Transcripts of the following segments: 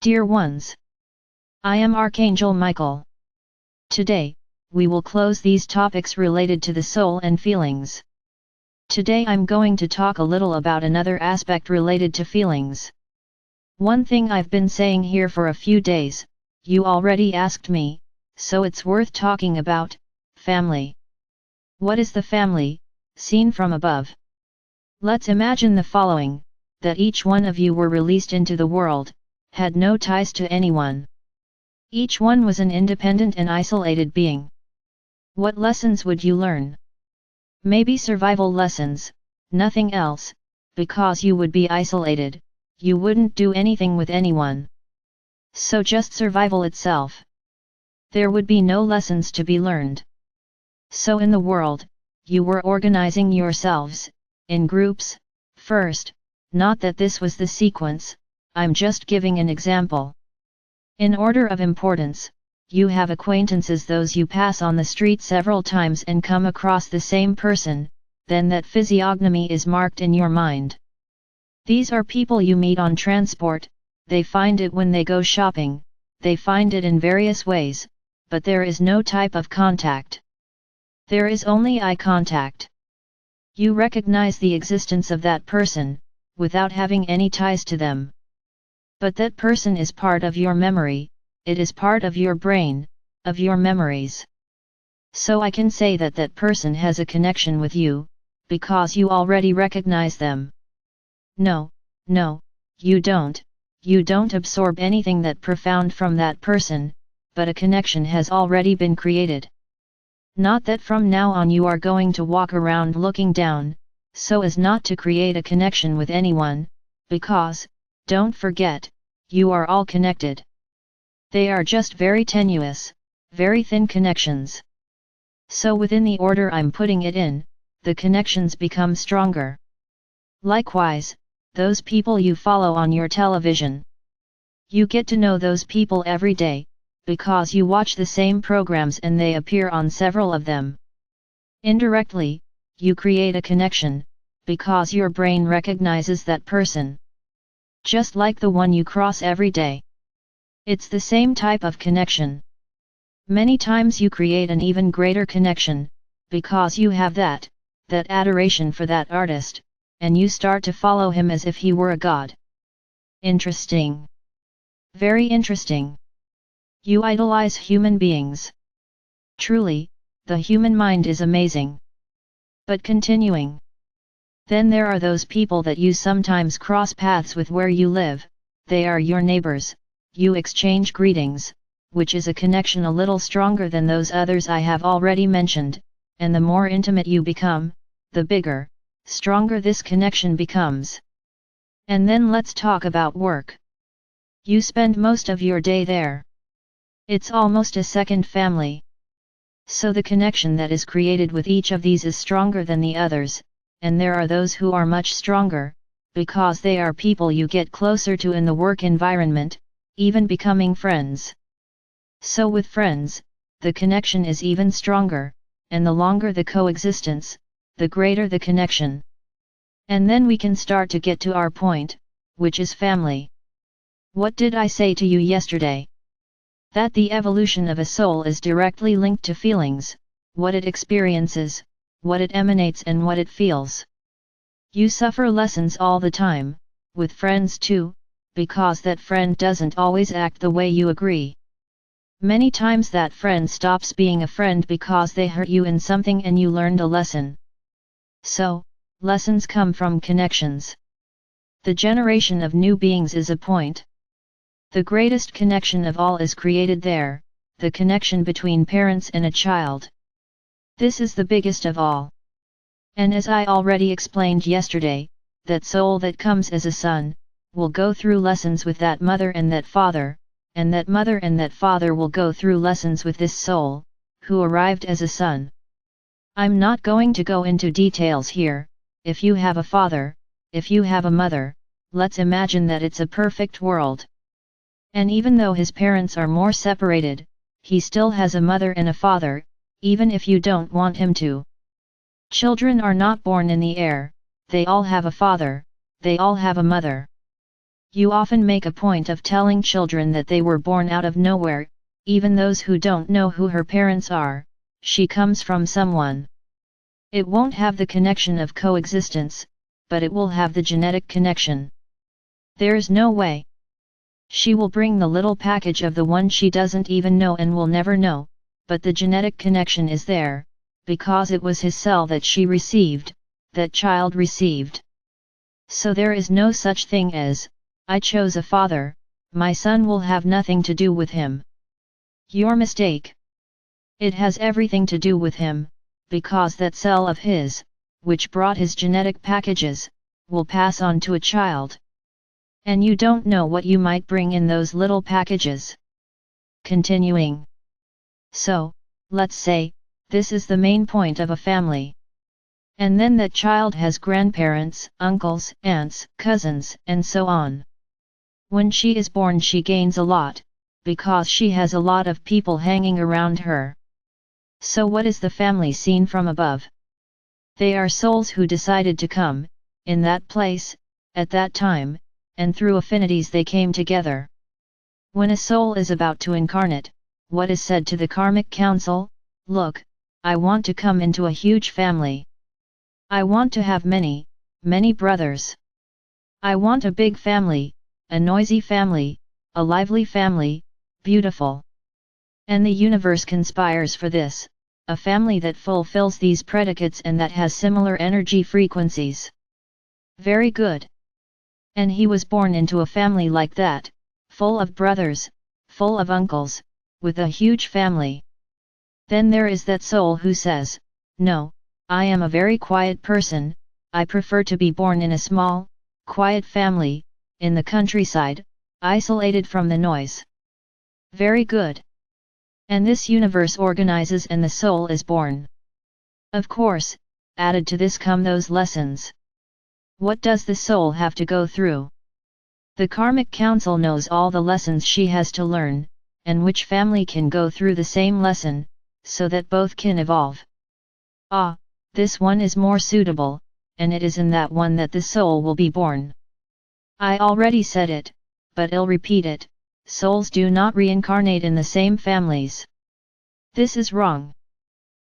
Dear ones, I am Archangel Michael. Today, we will close these topics related to the soul and feelings. Today I'm going to talk a little about another aspect related to feelings. One thing I've been saying here for a few days, you already asked me, so it's worth talking about: family. What is the family, seen from above? Let's imagine the following: that each one of you were released into the world, had no ties to anyone. Each one was an independent and isolated being. What lessons would you learn? Maybe survival lessons, nothing else, because you would be isolated, you wouldn't do anything with anyone. So just survival itself. There would be no lessons to be learned. So in the world, you were organizing yourselves, in groups, first, not that this was the sequence, I'm just giving an example. In order of importance, you have acquaintances, those you pass on the street several times and come across the same person, then that physiognomy is marked in your mind. These are people you meet on transport, they find it when they go shopping, they find it in various ways, but there is no type of contact. There is only eye contact. You recognize the existence of that person, without having any ties to them. But that person is part of your memory, it is part of your brain, of your memories. So I can say that that person has a connection with you, because you already recognize them. No, you don't absorb anything that profound from that person, but a connection has already been created. Not that from now on you are going to walk around looking down, so as not to create a connection with anyone, because, don't forget, you are all connected. They are just very tenuous, very thin connections. So within the order I'm putting it in, the connections become stronger. Likewise, those people you follow on your television. You get to know those people every day, because you watch the same programs and they appear on several of them. Indirectly, you create a connection, because your brain recognizes that person. Just like the one you cross every day. It's the same type of connection. Many times you create an even greater connection, because you have that adoration for that artist, and you start to follow him as if he were a god. Interesting. Very interesting. You idolize human beings. Truly, the human mind is amazing. But continuing. Then there are those people that you sometimes cross paths with where you live, they are your neighbors, you exchange greetings, which is a connection a little stronger than those others I have already mentioned, and the more intimate you become, the bigger, stronger this connection becomes. And then let's talk about work. You spend most of your day there. It's almost a second family. So the connection that is created with each of these is stronger than the others, and there are those who are much stronger, because they are people you get closer to in the work environment, even becoming friends. So with friends, the connection is even stronger, and the longer the coexistence, the greater the connection. And then we can start to get to our point, which is family. What did I say to you yesterday? That the evolution of a soul is directly linked to feelings, what it experiences, what it emanates and what it feels. You suffer lessons all the time, with friends too, because that friend doesn't always act the way you agree. Many times that friend stops being a friend because they hurt you in something and you learned a lesson. So, lessons come from connections. The generation of new beings is a point. The greatest connection of all is created there, the connection between parents and a child. This is the biggest of all. And as I already explained yesterday, that soul that comes as a son, will go through lessons with that mother and that father, and that mother and that father will go through lessons with this soul, who arrived as a son. I'm not going to go into details here. If you have a father, if you have a mother, let's imagine that it's a perfect world. And even though his parents are more separated, he still has a mother and a father, even if you don't want him to. Children are not born in the air, they all have a father, they all have a mother. You often make a point of telling children that they were born out of nowhere, even those who don't know who her parents are. She comes from someone. It won't have the connection of coexistence, but it will have the genetic connection. There's no way. She will bring the little package of the one she doesn't even know and will never know, but the genetic connection is there, because it was his cell that she received, that child received. So there is no such thing as, I chose a father, my son will have nothing to do with him. Your mistake. It has everything to do with him, because that cell of his, which brought his genetic packages, will pass on to a child. And you don't know what you might bring in those little packages. Continuing. So, let's say, this is the main point of a family. And then that child has grandparents, uncles, aunts, cousins, and so on. When she is born she gains a lot, because she has a lot of people hanging around her. So what is the family seen from above? They are souls who decided to come, in that place, at that time, and through affinities they came together. When a soul is about to incarnate, what is said to the karmic council? Look, I want to come into a huge family. I want to have many, many brothers. I want a big family, a noisy family, a lively family, beautiful. And the universe conspires for this, a family that fulfills these predicates and that has similar energy frequencies. Very good. And he was born into a family like that, full of brothers, full of uncles, with a huge family. Then there is that soul who says, no, I am a very quiet person, I prefer to be born in a small, quiet family, in the countryside, isolated from the noise. Very good. And this universe organizes and the soul is born. Of course, added to this come those lessons. What does the soul have to go through? The karmic council knows all the lessons she has to learn, and which family can go through the same lesson, so that both can evolve. Ah, this one is more suitable, and it is in that one that the soul will be born. I already said it, but I'll repeat it, souls do not reincarnate in the same families. This is wrong.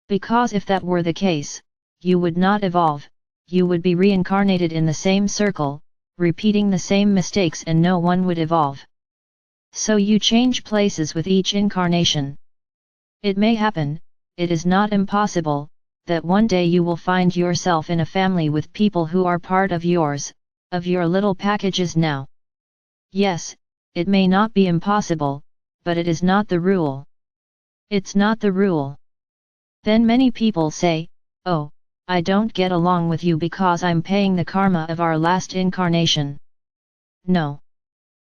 Because if that were the case, you would not evolve, you would be reincarnated in the same circle, repeating the same mistakes and no one would evolve. So you change places with each incarnation. It may happen, it is not impossible, that one day you will find yourself in a family with people who are part of yours, of your little packages now. Yes, it may not be impossible, but it is not the rule. It's not the rule. Then many people say, oh, I don't get along with you because I'm paying the karma of our last incarnation. No.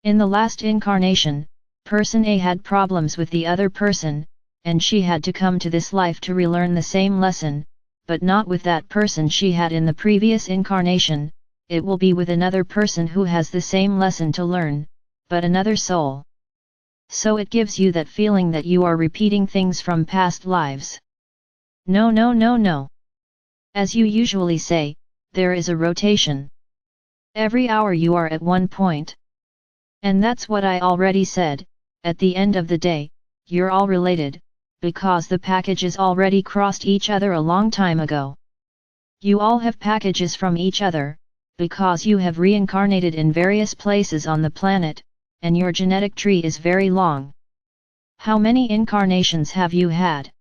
In the last incarnation, person A had problems with the other person, and she had to come to this life to relearn the same lesson, but not with that person she had in the previous incarnation, it will be with another person who has the same lesson to learn, but another soul. So it gives you that feeling that you are repeating things from past lives. No, no, no, no. As you usually say, there is a rotation. Every hour you are at one point. And that's what I already said, at the end of the day, you're all related, because the packages already crossed each other a long time ago. You all have packages from each other, because you have reincarnated in various places on the planet, and your genetic tree is very long. How many incarnations have you had?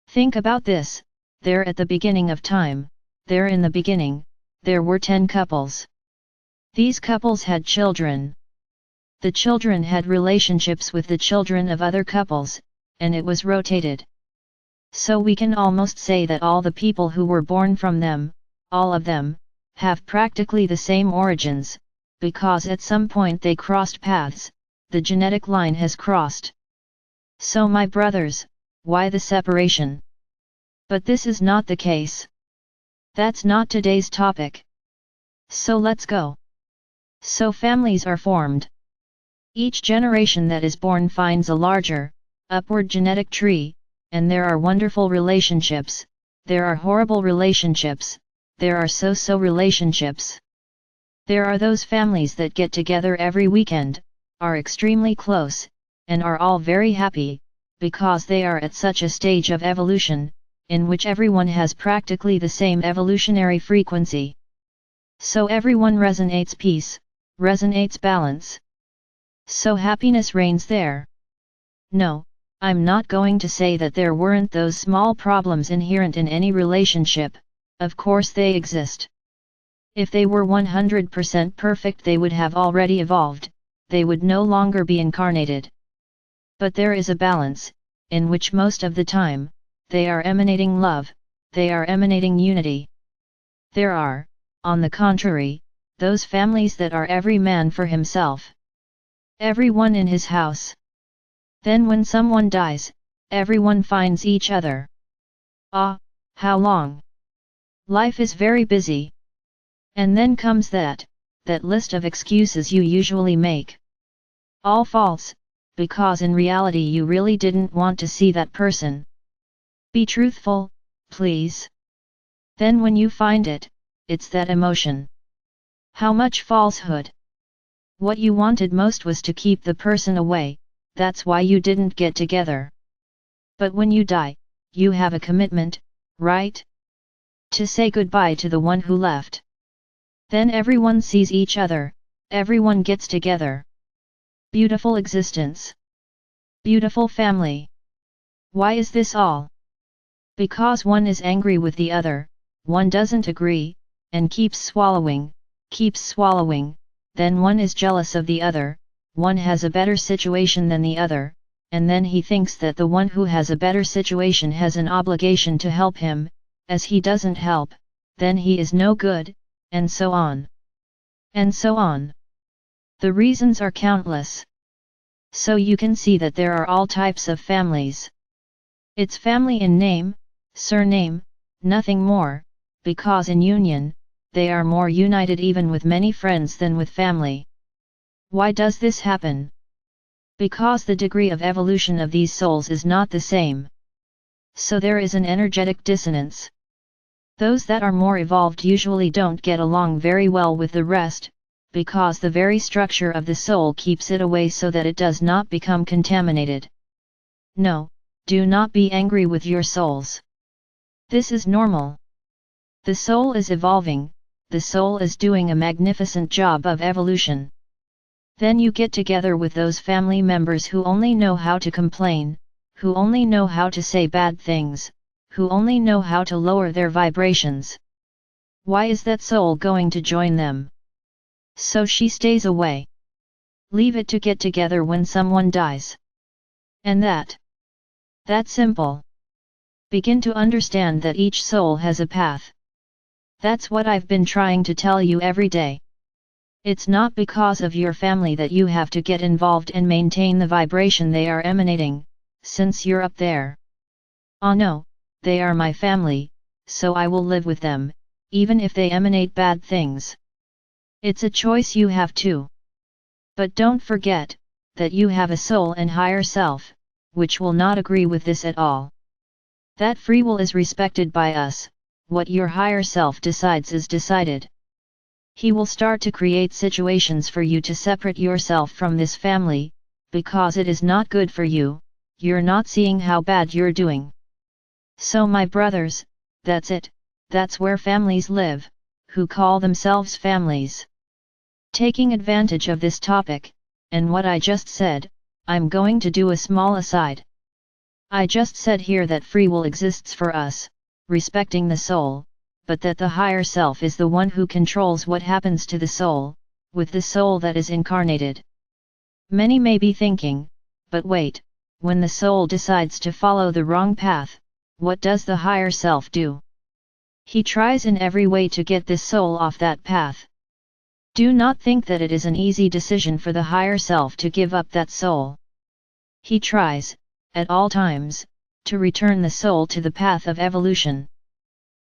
Think about this. There at the beginning of time, there in the beginning, there were 10 couples. These couples had children. The children had relationships with the children of other couples, and it was rotated. So we can almost say that all the people who were born from them, all of them, have practically the same origins, because at some point they crossed paths, the genetic line has crossed. So my brothers, why the separation? But this is not the case. That's not today's topic. So let's go. So families are formed. Each generation that is born finds a larger, upward genetic tree, and there are wonderful relationships, there are horrible relationships, there are so-so relationships. There are those families that get together every weekend, are extremely close, and are all very happy, because they are at such a stage of evolution, in which everyone has practically the same evolutionary frequency. So everyone resonates peace, resonates balance. So happiness reigns there. No, I'm not going to say that there weren't those small problems inherent in any relationship, of course they exist. If they were 100% perfect, they would have already evolved, they would no longer be incarnated. But there is a balance, in which most of the time, they are emanating love, they are emanating unity. There are, on the contrary, those families that are every man for himself. Everyone in his house. Then when someone dies, everyone finds each other. Ah, how long? Life is very busy. And then comes that list of excuses you usually make. All false, because in reality you really didn't want to see that person. Be truthful, please. Then when you find it, it's that emotion. How much falsehood? What you wanted most was to keep the person away, that's why you didn't get together. But when you die, you have a commitment, right? To say goodbye to the one who left. Then everyone sees each other, everyone gets together. Beautiful existence. Beautiful family. Why is this all? Because one is angry with the other, one doesn't agree, and keeps swallowing, then one is jealous of the other, one has a better situation than the other, and then he thinks that the one who has a better situation has an obligation to help him, as he doesn't help, then he is no good, and so on. And so on. The reasons are countless. So you can see that there are all types of families. It's family in name, surname, nothing more, because in union, they are more united even with many friends than with family. Why does this happen? Because the degree of evolution of these souls is not the same. So there is an energetic dissonance. Those that are more evolved usually don't get along very well with the rest, because the very structure of the soul keeps it away so that it does not become contaminated. No, do not be angry with your souls. This is normal. The soul is evolving, the soul is doing a magnificent job of evolution. Then you get together with those family members who only know how to complain, who only know how to say bad things, who only know how to lower their vibrations. Why is that soul going to join them? So she stays away. Leave it to get together when someone dies. And that simple. Begin to understand that each soul has a path. That's what I've been trying to tell you every day. It's not because of your family that you have to get involved and maintain the vibration they are emanating, since you're up there. Oh no, they are my family, so I will live with them, even if they emanate bad things. It's a choice you have too. But don't forget, that you have a soul and higher self, which will not agree with this at all. That free will is respected by us, what your higher self decides is decided. He will start to create situations for you to separate yourself from this family, because it is not good for you, you're not seeing how bad you're doing. So my brothers, that's it, that's where families live, who call themselves families. Taking advantage of this topic, and what I just said, I'm going to do a small aside. I just said here that free will exists for us, respecting the soul, but that the higher self is the one who controls what happens to the soul, with the soul that is incarnated. Many may be thinking, but wait, when the soul decides to follow the wrong path, what does the higher self do? He tries in every way to get this soul off that path. Do not think that it is an easy decision for the higher self to give up that soul. He tries, at all times, to return the soul to the path of evolution.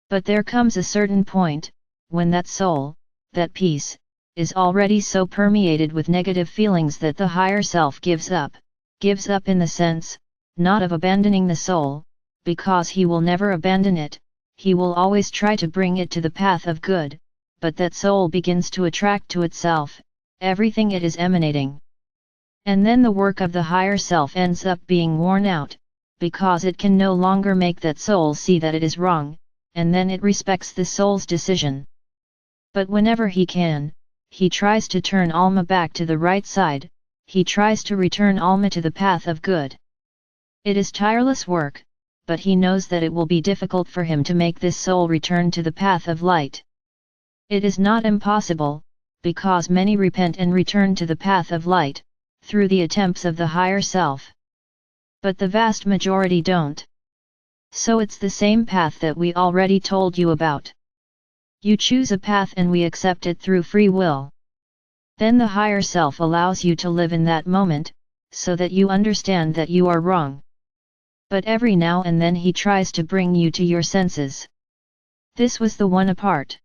But there comes a certain point, when that soul, that peace, is already so permeated with negative feelings that the higher self gives up in the sense, not of abandoning the soul, because he will never abandon it, he will always try to bring it to the path of good, but that soul begins to attract to itself everything it is emanating. And then the work of the higher self ends up being worn out, because it can no longer make that soul see that it is wrong, and then it respects the soul's decision. But whenever he can, he tries to turn Alma back to the right side, he tries to return Alma to the path of good. It is tireless work, but he knows that it will be difficult for him to make this soul return to the path of light. It is not impossible, because many repent and return to the path of light, through the attempts of the higher self. But the vast majority don't. So it's the same path that we already told you about. You choose a path and we accept it through free will. Then the higher self allows you to live in that moment, so that you understand that you are wrong. But every now and then he tries to bring you to your senses. This was the one apart.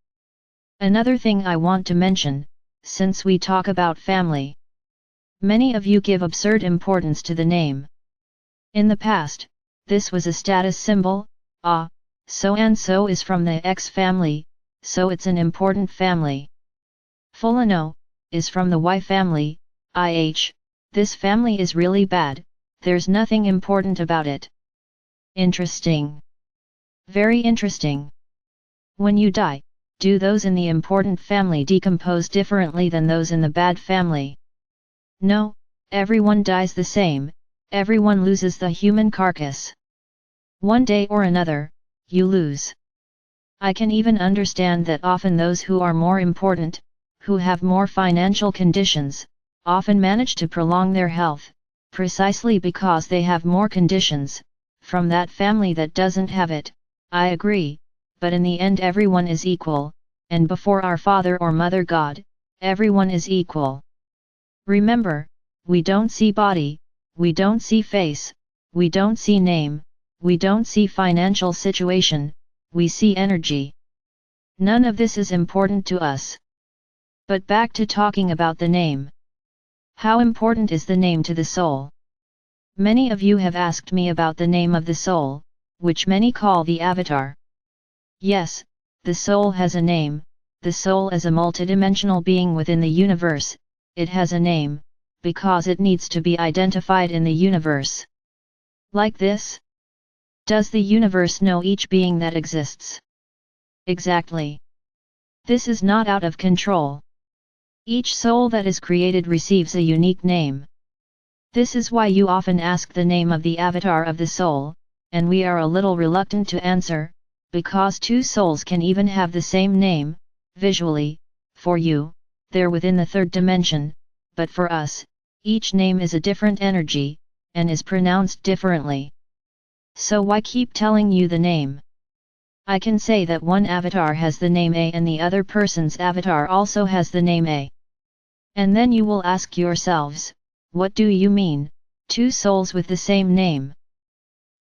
Another thing I want to mention, since we talk about family. Many of you give absurd importance to the name. In the past, this was a status symbol, so and so is from the X family, so it's an important family. Fulano is from the Y family, this family is really bad, there's nothing important about it. Interesting. Very interesting. When you die, do those in the important family decompose differently than those in the bad family? No, everyone dies the same, everyone loses the human carcass. One day or another, you lose. I can even understand that often those who are more important, who have more financial conditions, often manage to prolong their health, precisely because they have more conditions, from that family that doesn't have it. I agree, but in the end everyone is equal, and before our Father or Mother God, everyone is equal. Remember, we don't see body, we don't see face, we don't see name, we don't see financial situation, we see energy. None of this is important to us. But back to talking about the name. How important is the name to the soul? Many of you have asked me about the name of the soul, which many call the avatar. Yes, the soul has a name, the soul is a multidimensional being within the universe, it has a name, because it needs to be identified in the universe. Like this? Does the universe know each being that exists? Exactly. This is not out of control. Each soul that is created receives a unique name. This is why you often ask the name of the avatar of the soul, and we are a little reluctant to answer, because two souls can even have the same name, visually, for you, they're within the third dimension, but for us, each name is a different energy, and is pronounced differently. So why keep telling you the name? I can say that one avatar has the name A and the other person's avatar also has the name A. And then you will ask yourselves, what do you mean, two souls with the same name?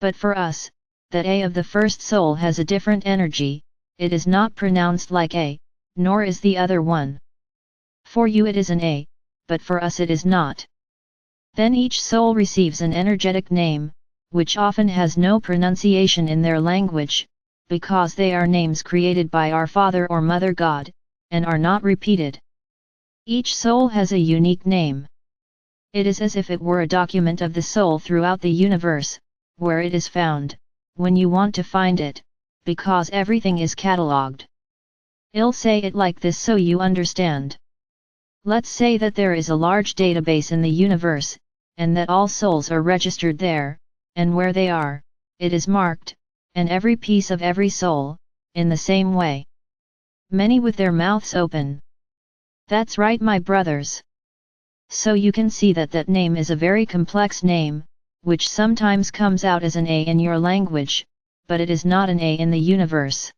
But for us, that A of the first soul has a different energy, it is not pronounced like A, nor is the other one. For you it is an A, but for us it is not. Then each soul receives an energetic name, which often has no pronunciation in their language, because they are names created by our Father or Mother God, and are not repeated. Each soul has a unique name. It is as if it were a document of the soul throughout the universe, where it is found, when you want to find it, because everything is catalogued. I'll say it like this so you understand. Let's say that there is a large database in the universe, and that all souls are registered there, and where they are, it is marked, and every piece of every soul, in the same way. Many with their mouths open. That's right, my brothers. So you can see that that name is a very complex name, which sometimes comes out as an A in your language, but it is not an A in the universe.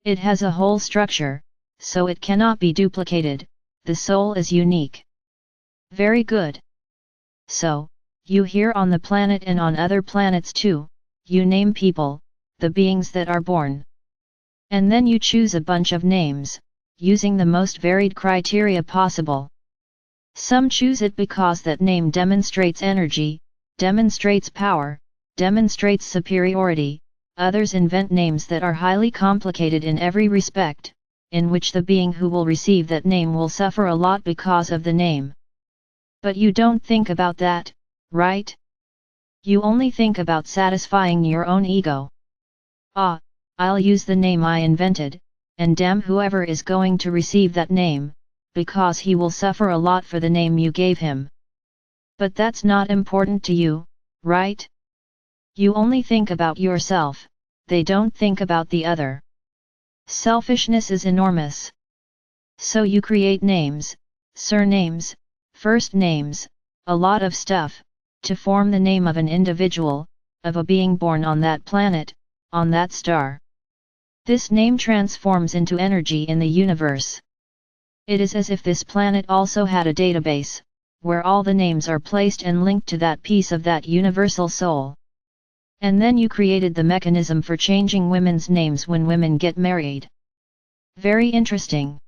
It has a whole structure, so it cannot be duplicated, the soul is unique. Very good. So, you here on the planet and on other planets too, you name people, the beings that are born. And then you choose a bunch of names, using the most varied criteria possible. Some choose it because that name demonstrates energy, demonstrates power, demonstrates superiority, others invent names that are highly complicated in every respect, in which the being who will receive that name will suffer a lot because of the name. But you don't think about that, right? You only think about satisfying your own ego. Ah, I'll use the name I invented, and damn whoever is going to receive that name, because he will suffer a lot for the name you gave him. But that's not important to you, right? You only think about yourself, they don't think about the other. Selfishness is enormous. So you create names, surnames, first names, a lot of stuff, to form the name of an individual, of a being born on that planet, on that star. This name transforms into energy in the universe. It is as if this planet also had a database, where all the names are placed and linked to that piece of that universal soul. And then you created the mechanism for changing women's names when women get married. Very interesting.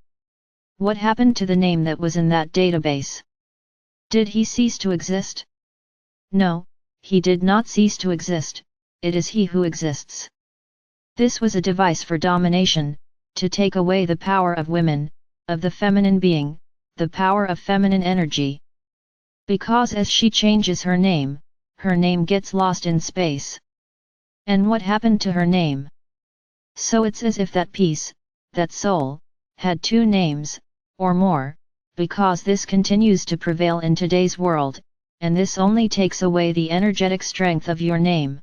What happened to the name that was in that database? Did he cease to exist? No, he did not cease to exist, it is he who exists. This was a device for domination, to take away the power of women, of the feminine being, the power of feminine energy. Because as she changes her name gets lost in space. And what happened to her name? So it's as if that piece, that soul, had two names, or more, because this continues to prevail in today's world, and this only takes away the energetic strength of your name.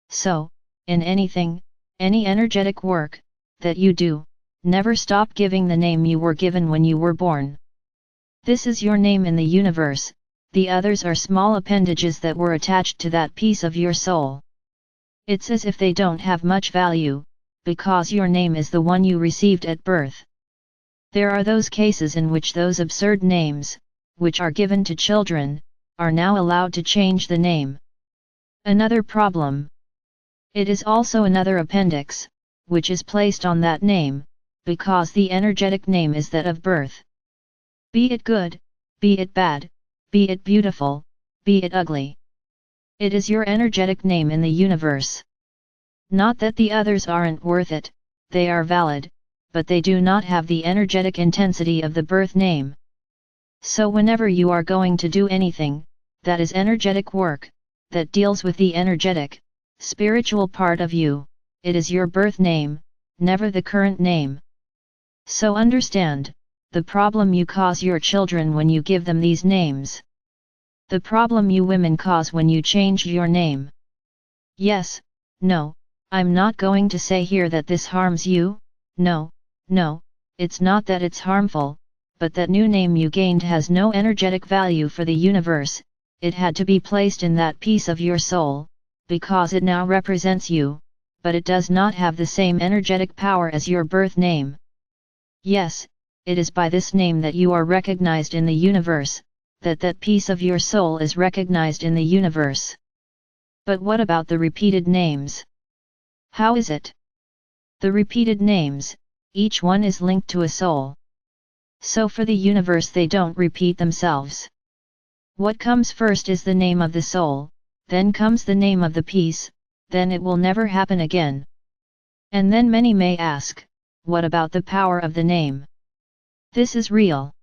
So, in anything, any energetic work, that you do, never stop giving the name you were given when you were born. This is your name in the universe, the others are small appendages that were attached to that piece of your soul. It's as if they don't have much value, because your name is the one you received at birth. There are those cases in which those absurd names, which are given to children, are now allowed to change the name. Another problem. It is also another appendix, which is placed on that name, because the energetic name is that of birth. Be it good, be it bad, be it beautiful, be it ugly. It is your energetic name in the universe. Not that the others aren't worth it, they are valid, but they do not have the energetic intensity of the birth name. So whenever you are going to do anything, that is energetic work, that deals with the energetic, spiritual part of you, it is your birth name, never the current name. So understand, the problem you cause your children when you give them these names. The problem you women cause when you change your name. Yes, no, I'm not going to say here that this harms you, no, it's not that it's harmful, but that new name you gained has no energetic value for the universe, it had to be placed in that piece of your soul, because it now represents you, but it does not have the same energetic power as your birth name. Yes, it is by this name that you are recognized in the universe, that piece of your soul is recognized in the universe. But what about the repeated names? How is it? The repeated names, each one is linked to a soul. So for the universe they don't repeat themselves. What comes first is the name of the soul, then comes the name of the piece, then it will never happen again. And then many may ask, what about the power of the name? This is real.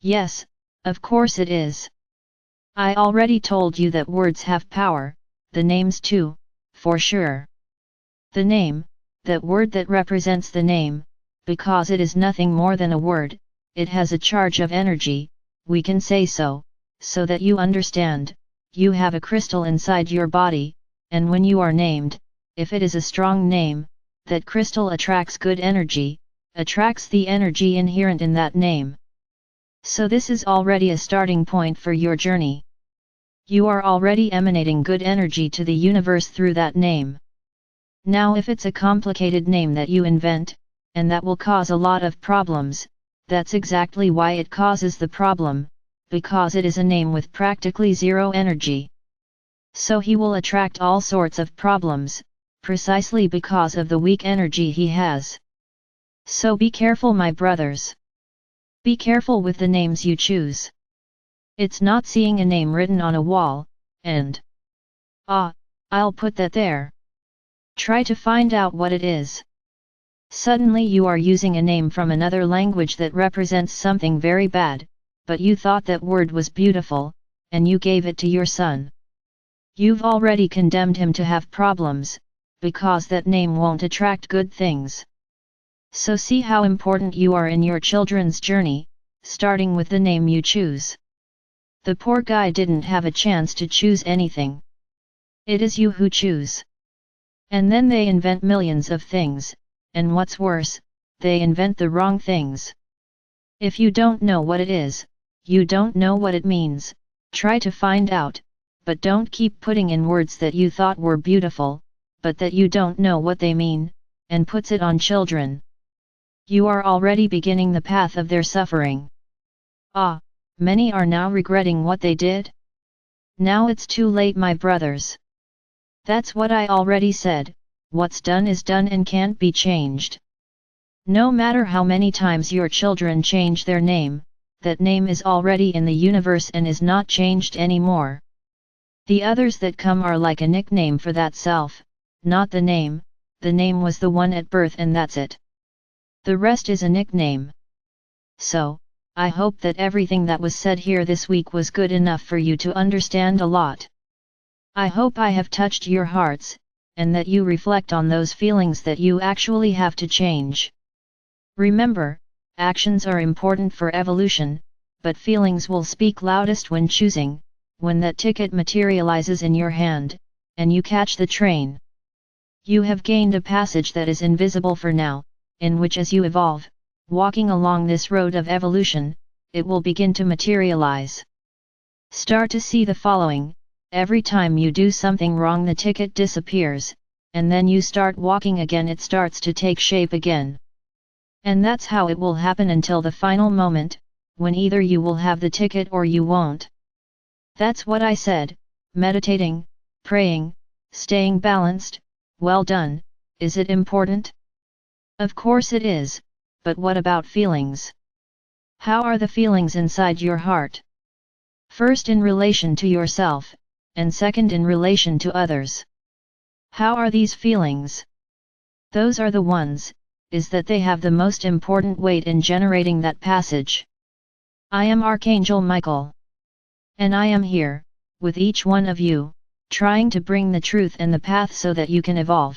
Yes, of course it is. I already told you that words have power, the names too, for sure. The name, that word that represents the name, because it is nothing more than a word, it has a charge of energy, we can say so that you understand, you have a crystal inside your body, and when you are named, if it is a strong name, that crystal attracts good energy, attracts the energy inherent in that name. So this is already a starting point for your journey. You are already emanating good energy to the universe through that name. Now if it's a complicated name that you invent, and that will cause a lot of problems, that's exactly why it causes the problem, because it is a name with practically zero energy. So he will attract all sorts of problems, precisely because of the weak energy he has. So be careful, my brothers. Be careful with the names you choose. It's not seeing a name written on a wall, and I'll put that there. Try to find out what it is. Suddenly you are using a name from another language that represents something very bad, but you thought that word was beautiful, and you gave it to your son. You've already condemned him to have problems, because that name won't attract good things. So see how important you are in your children's journey, starting with the name you choose. The poor guy didn't have a chance to choose anything. It is you who choose. And then they invent millions of things, and what's worse, they invent the wrong things. If you don't know what it is, you don't know what it means, try to find out, but don't keep putting in words that you thought were beautiful, but that you don't know what they mean, and puts it on children. You are already beginning the path of their suffering. Ah, many are now regretting what they did? Now it's too late, my brothers. That's what I already said, what's done is done and can't be changed. No matter how many times your children change their name, that name is already in the universe and is not changed anymore. The others that come are like a nickname for that self, not the name was the one at birth and that's it. The rest is a nickname. So, I hope that everything that was said here this week was good enough for you to understand a lot. I hope I have touched your hearts, and that you reflect on those feelings that you actually have to change. Remember, actions are important for evolution, but feelings will speak loudest when choosing, when that ticket materializes in your hand, and you catch the train. You have gained a passage that is invisible for now, in which as you evolve, walking along this road of evolution, it will begin to materialize. Start to see the following: every time you do something wrong the ticket disappears, and then you start walking again, it starts to take shape again. And that's how it will happen until the final moment, when either you will have the ticket or you won't. That's what I said. Meditating, praying, staying balanced, well done. Is it important? Of course it is, but what about feelings? How are the feelings inside your heart? First in relation to yourself, and second in relation to others. How are these feelings? Those are the ones, is that they have the most important weight in generating that passage. I am Archangel Michael. And I am here, with each one of you, trying to bring the truth and the path so that you can evolve.